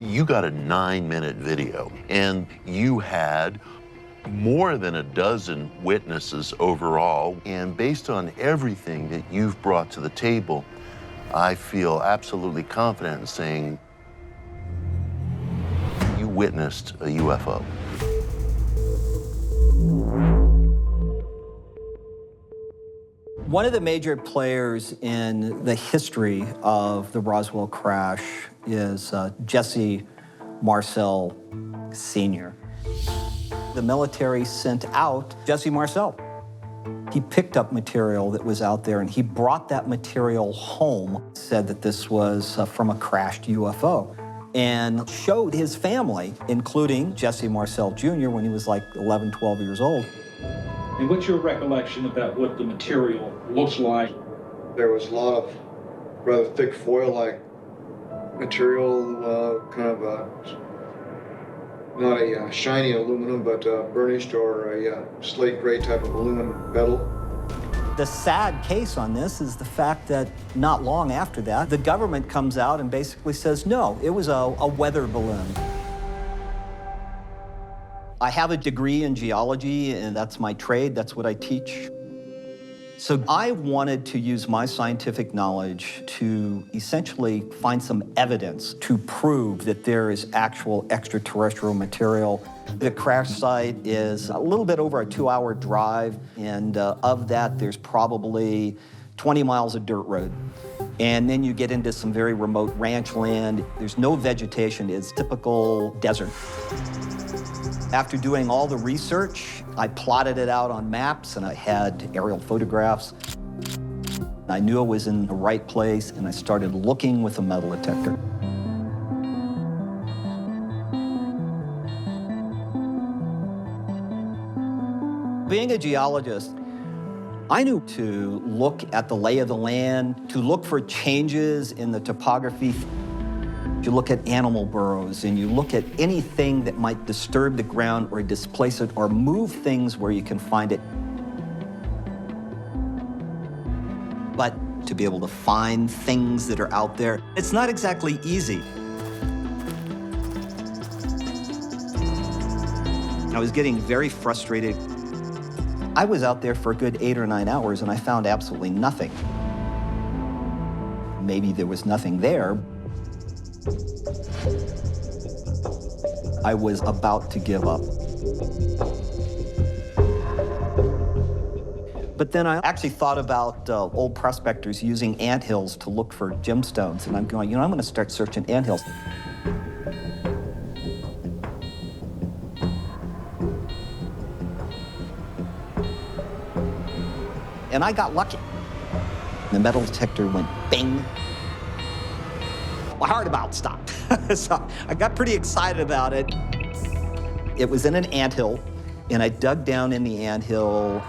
You got a 9-minute video, and you had more than a dozen witnesses overall. And based on everything that you've brought to the table, I feel absolutely confident in saying you witnessed a UFO. One of the major players in the history of the Roswell crash is Jesse Marcel Sr. The military sent out Jesse Marcel. He picked up material that was out there and he brought that material home, said that this was from a crashed UFO, and showed his family, including Jesse Marcel Jr. when he was like 11, 12 years old. And what's your recollection about what the material looks like? There was a lot of rather thick foil-like material, kind of not a shiny aluminum, but burnished or a slate gray type of aluminum metal. The sad case on this is the fact that not long after that, the government comes out and basically says, no, it was a weather balloon. I have a degree in geology, and that's my trade, that's what I teach. So I wanted to use my scientific knowledge to essentially find some evidence to prove that there is actual extraterrestrial material. The crash site is a little bit over a 2-hour drive, and of that, there's probably 20 miles of dirt road. And then you get into some very remote ranch land. There's no vegetation, it's typical desert. After doing all the research, I plotted it out on maps and I had aerial photographs. I knew I was in the right place and I started looking with a metal detector. Being a geologist, I knew to look at the lay of the land, to look for changes in the topography. You look at animal burrows and you look at anything that might disturb the ground or displace it or move things where you can find it. But to be able to find things that are out there, it's not exactly easy. I was getting very frustrated. I was out there for a good 8 or 9 hours and I found absolutely nothing. Maybe there was nothing there. I was about to give up. But then I actually thought about old prospectors using anthills to look for gemstones, and I'm going, I'm going to start searching anthills. And I got lucky. The metal detector went bing. My heart about stopped. So I got pretty excited about it. It was in an anthill, and I dug down in the anthill.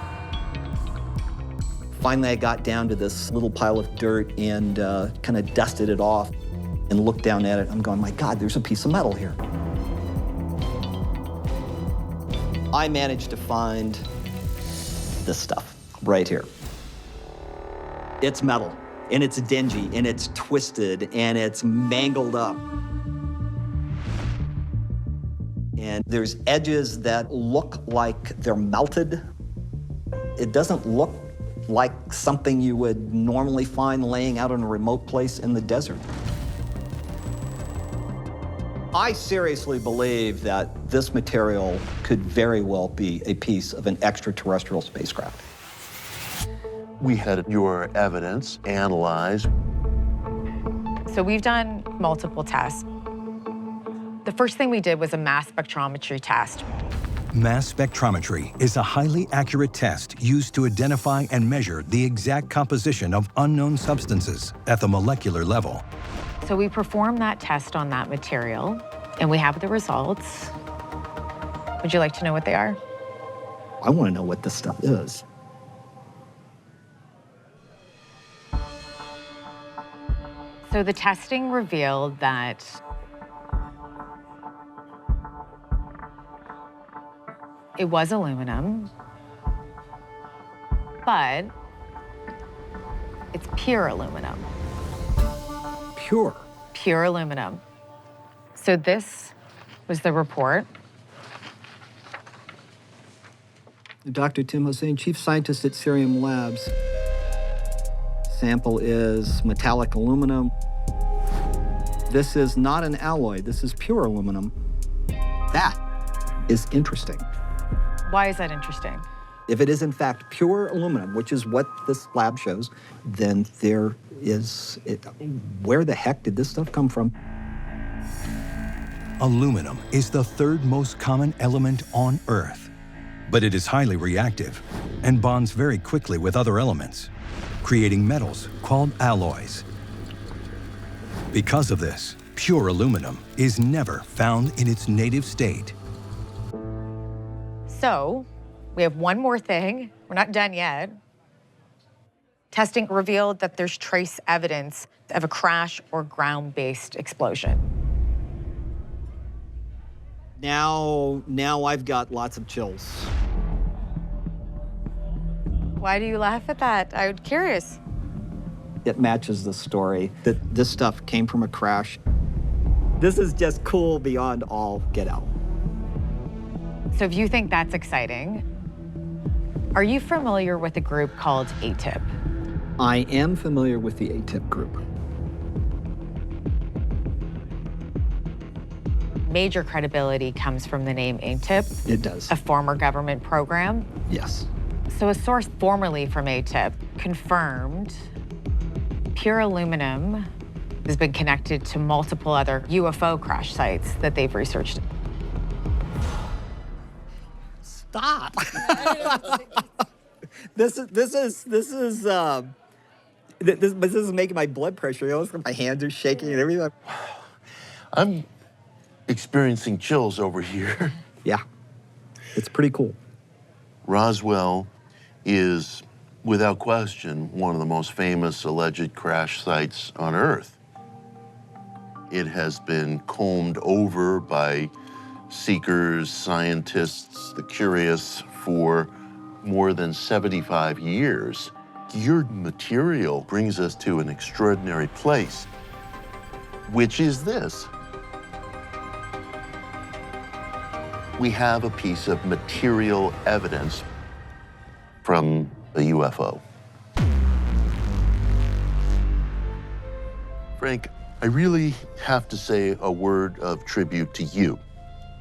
Finally, I got down to this little pile of dirt and kind of dusted it off and looked down at it. I'm going, my God, there's a piece of metal here. I managed to find this stuff right here. It's metal. And it's dingy, and it's twisted, and it's mangled up. And there's edges that look like they're melted. It doesn't look like something you would normally find laying out in a remote place in the desert. I seriously believe that this material could very well be a piece of an extraterrestrial spacecraft. We had your evidence analyzed. So we've done multiple tests. The first thing we did was a mass spectrometry test. Mass spectrometry is a highly accurate test used to identify and measure the exact composition of unknown substances at the molecular level. So we performed that test on that material, and we have the results. Would you like to know what they are? I want to know what this stuff is. So the testing revealed that it was aluminum, but it's pure aluminum. Pure? Pure aluminum. So this was the report. Dr. Tim Hossein, Chief Scientist at Cerium Labs. Sample is metallic aluminum. This is not an alloy, this is pure aluminum. That is interesting. Why is that interesting? If it is in fact pure aluminum, which is what this lab shows, then there is, where the heck did this stuff come from? Aluminum is the third most common element on Earth, but it is highly reactive and bonds very quickly with other elements, creating metals called alloys. Because of this, pure aluminum is never found in its native state. So we have one more thing. We're not done yet. Testing revealed that there's trace evidence of a crash or ground-based explosion. Now I've got lots of chills. Why do you laugh at that? I'm curious. It matches the story that this stuff came from a crash. This is just cool beyond all get out. So if you think that's exciting, are you familiar with a group called ATIP? I am familiar with the ATIP group. Major credibility comes from the name ATIP. It does. A former government program. Yes. So a source formerly from ATIP confirmed pure aluminum has been connected to multiple other UFO crash sites that they've researched. Stop. This is making my blood pressure. You know, my hands are shaking and everything. I'm experiencing chills over here. Yeah, it's pretty cool. Roswell is, without question, one of the most famous alleged crash sites on Earth. It has been combed over by seekers, scientists, the curious for more than 75 years. Your material brings us to an extraordinary place, which is this. We have a piece of material evidence from a UFO. Frank, I really have to say a word of tribute to you.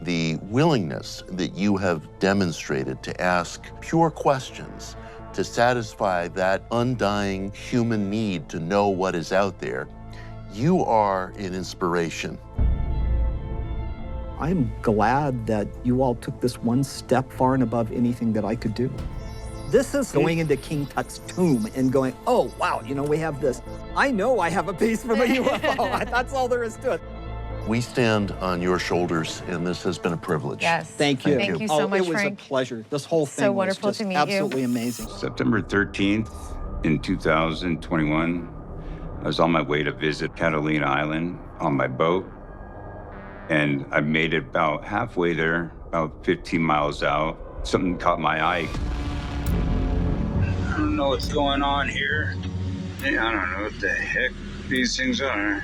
The willingness that you have demonstrated to ask pure questions, to satisfy that undying human need to know what is out there. You are an inspiration. I'm glad that you all took this one step far and above anything that I could do. This is going into King Tut's tomb and going, oh, wow, you know, we have this. I know I have a piece from a UFO. That's all there is to it. We stand on your shoulders, and this has been a privilege. Yes. Thank you. Thank you so much, It was Frank. a pleasure. This whole thing So was wonderful just to meet you. absolutely amazing. September 13th in 2021, I was on my way to visit Catalina Island on my boat. And I made it about halfway there, about 15 miles out. Something caught my eye. I don't know what's going on here. I don't know what the heck these things are.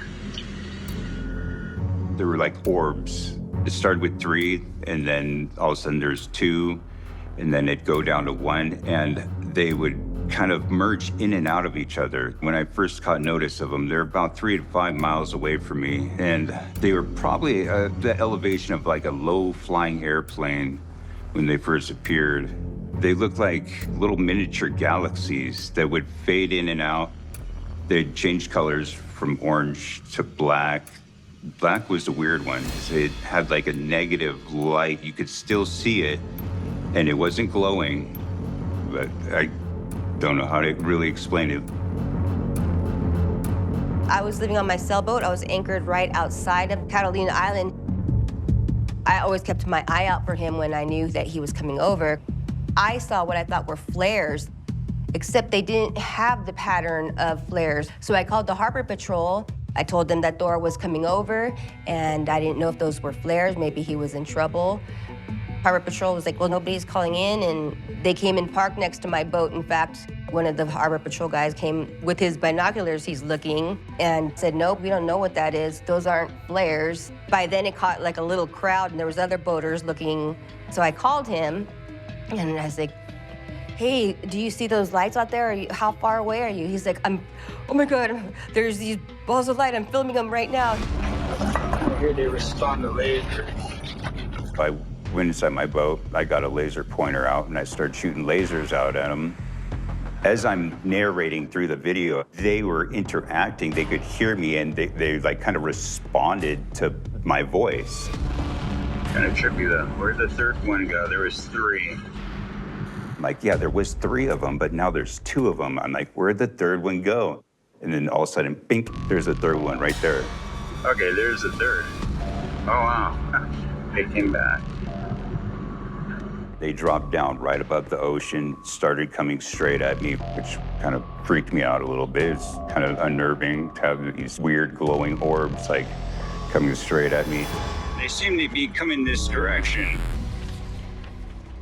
They were like orbs. It started with 3, and then all of a sudden there's 2, and then it'd go down to 1, and they would kind of merge in and out of each other. When I first caught notice of them, they're about 3 to 5 miles away from me, and they were probably the elevation of like a low-flying airplane when they first appeared. They looked like little miniature galaxies that would fade in and out. They'd change colors from orange to black. Black was the weird one. It had like a negative light. You could still see it, and it wasn't glowing, but I don't know how to really explain it. I was living on my sailboat. I was anchored right outside of Catalina Island. I always kept my eye out for him when I knew that he was coming over. I saw what I thought were flares, except they didn't have the pattern of flares. So I called the Harbor Patrol. I told them that Dora was coming over, and I didn't know if those were flares. Maybe he was in trouble. Harbor Patrol was like, well, nobody's calling in, and They came and parked next to my boat. In fact, one of the harbor patrol guys came with his binoculars, he's looking, and said, nope, we don't know what that is. Those aren't flares. By then it caught like a little crowd and there was other boaters looking. So I called him and I was like, hey, do you see those lights out there? How far away are you? He's like, oh my God, there's these balls of light. I'm filming them right now. I hear they respond to laser. I went inside my boat, I got a laser pointer out and I started shooting lasers out at them. As I'm narrating through the video, they were interacting, they could hear me and they like kind of responded to my voice. Kind of trippy though. Where'd the third one go? There was 3. I'm like, yeah, there was 3 of them, but now there's 2 of them. I'm like, where'd the third one go? And then all of a sudden, bink, there's a third one right there. Okay, there's the third. Oh wow, they came back. They dropped down right above the ocean, started coming straight at me, which kind of freaked me out a little bit. It's kind of unnerving to have these weird glowing orbs like coming straight at me. They seem to be coming this direction.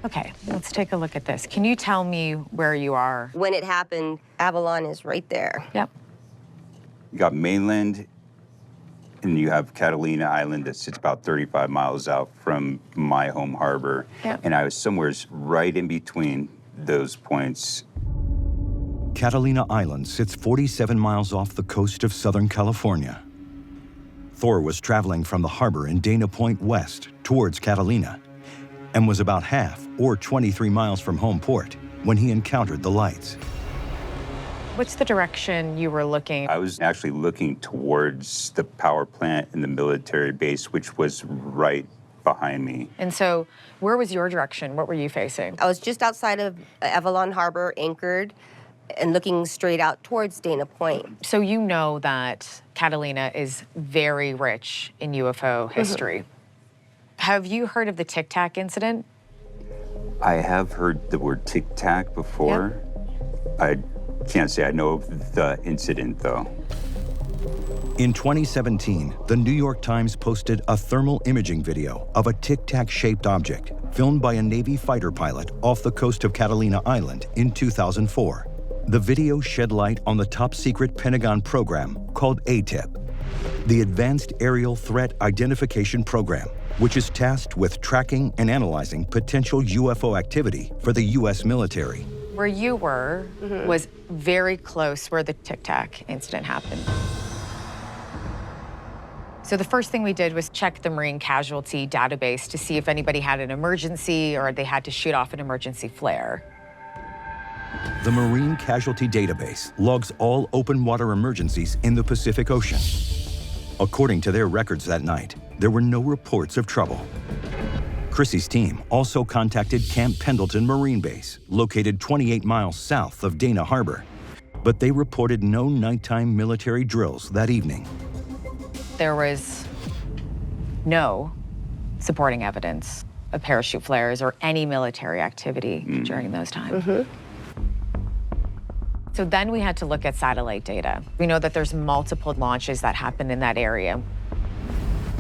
Okay, let's take a look at this. Can you tell me where you are? When it happened, Avalon is right there. Yep. You got mainland, and you have Catalina Island that sits about 35 miles out from my home harbor. Yep. And I was somewhere right in between those points. Catalina Island sits 47 miles off the coast of Southern California. Thor was traveling from the harbor in Dana Point west towards Catalina and was about half, or 23 miles from home port, when he encountered the lights. What's the direction you were looking? I was actually looking towards the power plant and the military base, which was right behind me. And so where was your direction? What were you facing? I was just outside of Avalon Harbor, anchored, and looking straight out towards Dana Point. So you know that Catalina is very rich in UFO history. Have you heard of the Tic Tac incident? I have heard the word Tic Tac before. I can't say I know of the incident, though. In 2017, the New York Times posted a thermal imaging video of a Tic Tac-shaped object filmed by a Navy fighter pilot off the coast of Catalina Island in 2004. The video shed light on the top-secret Pentagon program called ATIP, the Advanced Aerial Threat Identification Program, which is tasked with tracking and analyzing potential UFO activity for the U.S. military. Where you were was very close where the Tic Tac incident happened. So the first thing we did was check the marine casualty database to see if anybody had an emergency or they had to shoot off an emergency flare. The Marine Casualty Database logs all open water emergencies in the Pacific Ocean. According to their records that night, there were no reports of trouble. Chrissy's team also contacted Camp Pendleton Marine Base, located 28 miles south of Dana Harbor, but they reported no nighttime military drills that evening. There was no supporting evidence of parachute flares or any military activity during those times. So then we had to look at satellite data. We know that there's multiple launches that happen in that area.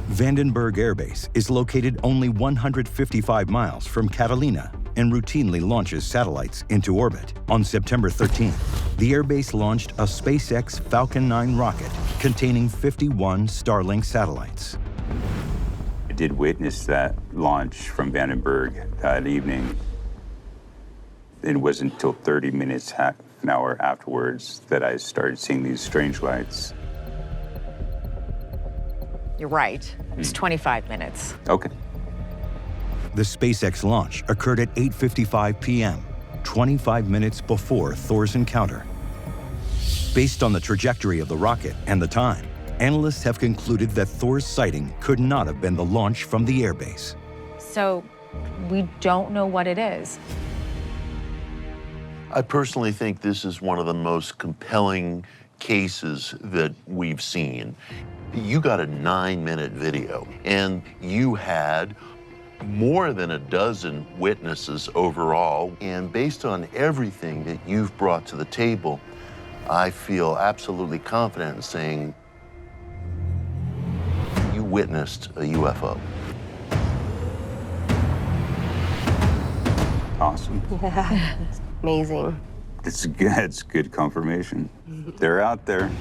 Vandenberg Air Base is located only 155 miles from Catalina and routinely launches satellites into orbit. On September 13th, the airbase launched a SpaceX Falcon 9 rocket containing 51 Starlink satellites. I did witness that launch from Vandenberg that evening. It wasn't until 30 minutes, half an hour afterwards, that I started seeing these strange lights. You're right, it's 25 minutes. Okay. The SpaceX launch occurred at 8:55 p.m., 25 minutes before Thor's encounter. Based on the trajectory of the rocket and the time, analysts have concluded that Thor's sighting could not have been the launch from the airbase. So we don't know what it is. I personally think this is one of the most compelling cases that we've seen. You got a 9-minute video, and you had more than a dozen witnesses overall. And based on everything that you've brought to the table, I feel absolutely confident in saying you witnessed a UFO. awesome. Yeah, it's amazing. It's good confirmation. They're out there.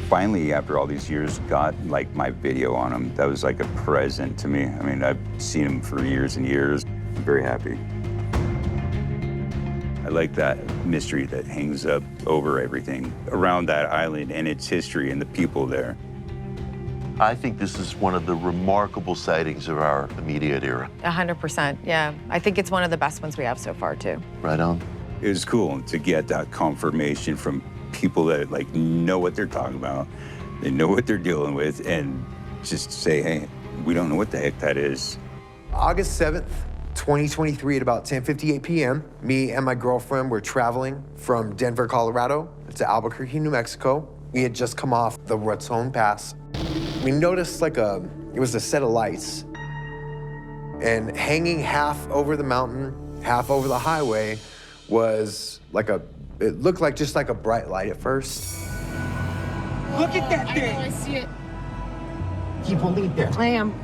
Finally, after all these years, got like my video on them. That was like a present to me. I mean, I've seen them for years and years. I'm very happy. I like that mystery that hangs up over everything around that island and its history and the people there. I think this is one of the remarkable sightings of our immediate era. 100%, yeah. I think it's one of the best ones we have so far, too. Right on. It was cool to get that confirmation from people that like know what they're talking about, they know what they're dealing with, and just say, hey, we don't know what the heck that is. August 7th, 2023 at about 10:58 p.m., me and my girlfriend were traveling from Denver, Colorado to Albuquerque, New Mexico. We had just come off the Raton Pass. We noticed it was a set of lights, and hanging half over the mountain, half over the highway was it looked like just like a bright light at first. Look at that thing! I see it. Keep holding it there. I am.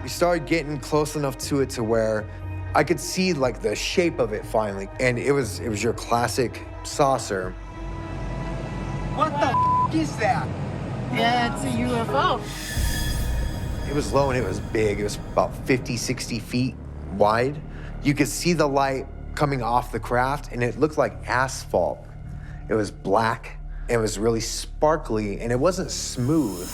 We started getting close enough to it to where I could see like the shape of it finally, and it was your classic saucer. What the is that? Yeah, it's a UFO. It was low and it was big. It was about 50, 60 feet wide. You could see the light coming off the craft, and it looked like asphalt. It was black, and it was really sparkly, and it wasn't smooth.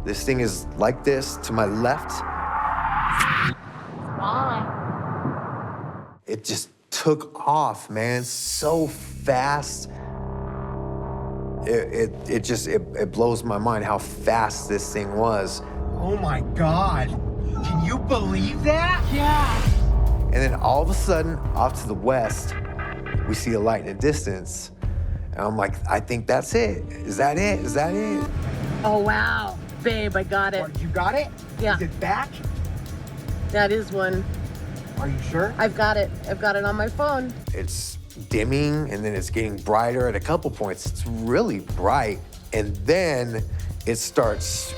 This thing is like this to my left. It just took off, man, so fast. It blows my mind how fast this thing was. Oh my God. Can you believe that? Yeah. And then all of a sudden, off to the west, we see a light in the distance. And I'm like, I think that's it. Is that it? Is that it? Oh, wow. Babe, I got it. What, you got it? Yeah. Is it back? That is one. Are you sure? I've got it. I've got it on my phone. It's dimming, and then it's getting brighter at a couple points. It's really bright. And then it starts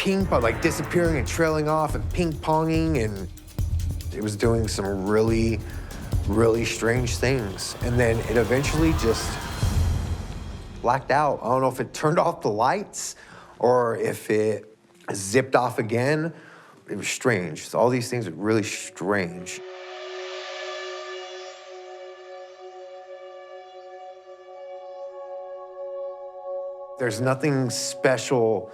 like disappearing and trailing off and ping-ponging, and it was doing some really, really strange things. And then it eventually just blacked out. I don't know if it turned off the lights or if it zipped off again. It was strange. So all these things are really strange. There's nothing special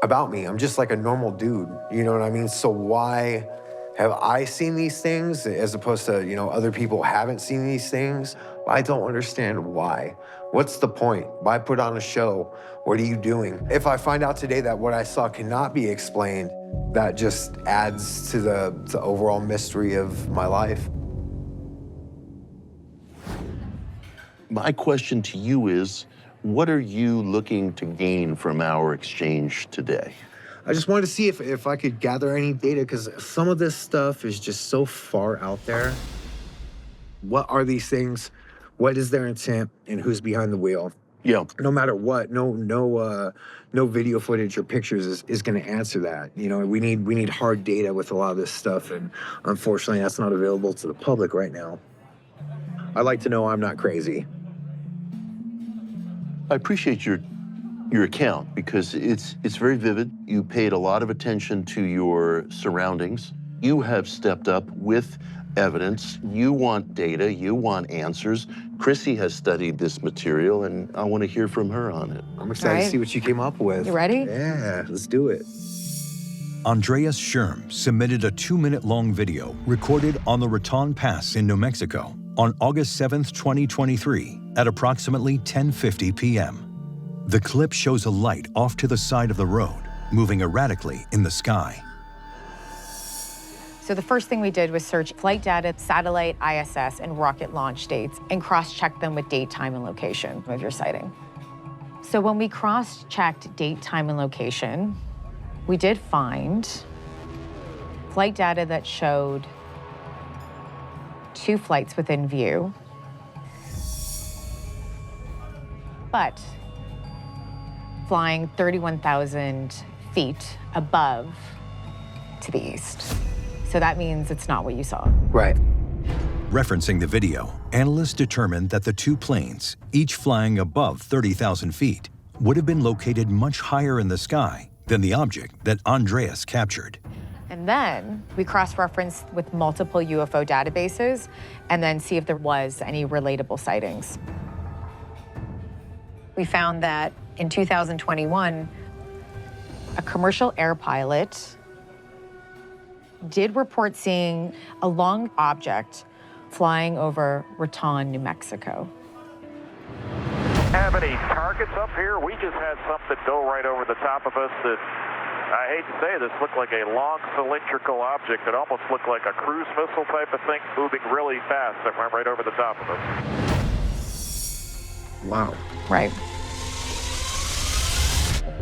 about me. I'm just like a normal dude, you know what I mean? So why have I seen these things as opposed to, other people haven't seen these things? I don't understand why. What's the point? Why put on a show? What are you doing? If I find out today that what I saw cannot be explained, that just adds to the overall mystery of my life. My question to you is, what are you looking to gain from our exchange today? I just wanted to see if I could gather any data, because some of this stuff is just so far out there. What are these things? What is their intent, and who's behind the wheel? Yeah. No matter what, no video footage or pictures is going to answer that. We need hard data with a lot of this stuff, and unfortunately, that's not available to the public right now. I like to know I'm not crazy. I appreciate your account because it's very vivid. You paid a lot of attention to your surroundings. You have stepped up with evidence. You want data, you want answers. Chrissy has studied this material, and I want to hear from her on it. I'm excited to see what you came up with. You ready? Yeah, let's do it. Andreas Schirm submitted a 2-minute-long video recorded on the Raton Pass in New Mexico on August 7th, 2023 at approximately 10:50 p.m. The clip shows a light off to the side of the road, moving erratically in the sky. So the first thing we did was search flight data, satellite, ISS, and rocket launch dates, and cross-check them with date, time, and location of your sighting. So when we cross-checked date, time, and location, we did find flight data that showed 2 flights within view, but flying 31,000 feet above to the east. So that means it's not what you saw. Right. Referencing the video, analysts determined that the two planes, each flying above 30,000 feet, would have been located much higher in the sky than the object that Andreas captured. And then we cross-referenced with multiple UFO databases and then see if there was any relatable sightings. We found that in 2021, a commercial air pilot did report seeing a long object flying over Raton, New Mexico. Have any targets up here? We just had something go right over the top of us that, I hate to say this, looked like a long cylindrical object that almost looked like a cruise missile type of thing moving really fast that went right over the top of us. Wow. Right.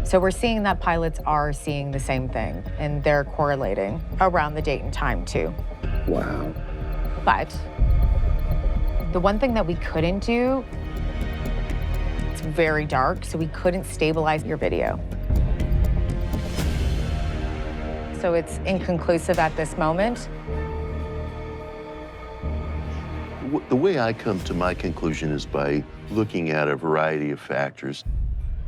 So we're seeing that pilots are seeing the same thing, and they're correlating around the date and time too. Wow. But the one thing that we couldn't do, it's very dark, so we couldn't stabilize your video. So it's inconclusive at this moment. The way I come to my conclusion is by looking at a variety of factors.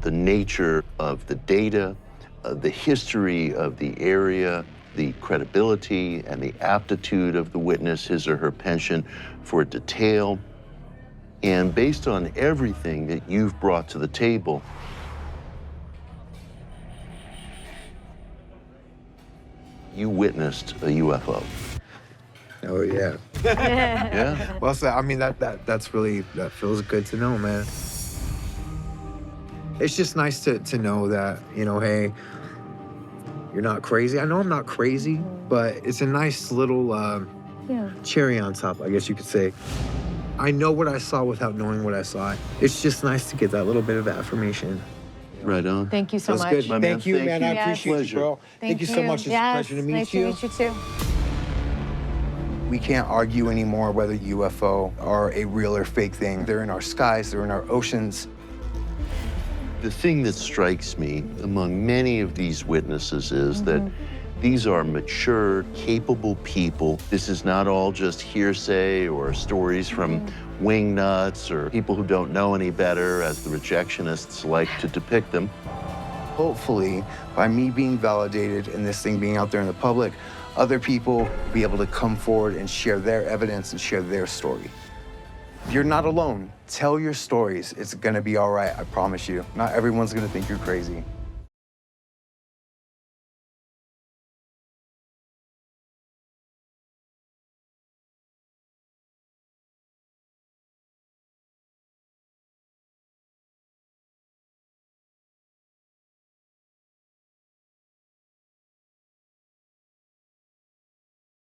The nature of the data, the history of the area, the credibility and the aptitude of the witness, his or her penchant for detail. And based on everything that you've brought to the table, you witnessed a UFO. Oh, yeah. Yeah? Well, so, I mean, that's really, that feels good to know, man. It's just nice to know that, you know, hey, you're not crazy. I know I'm not crazy, but it's a nice little cherry on top, I guess you could say. I know what I saw without knowing what I saw. It's just nice to get that little bit of affirmation. Right on. Thank you so That's much. good. My Thank you, man. I Yes. appreciate you, bro. Thank you so much. It's a pleasure to meet nice you. to meet you too. We can't argue anymore whether UFO are a real or fake thing. They're in our skies, they're in our oceans. The thing that strikes me among many of these witnesses is that these are mature, capable people. This is not all just hearsay or stories from wingnuts or people who don't know any better, as the rejectionists like to depict them. Hopefully, by me being validated and this thing being out there in the public, other people will be able to come forward and share their evidence and share their story. You're not alone. Tell your stories. It's gonna be all right, I promise you. Not everyone's gonna think you're crazy.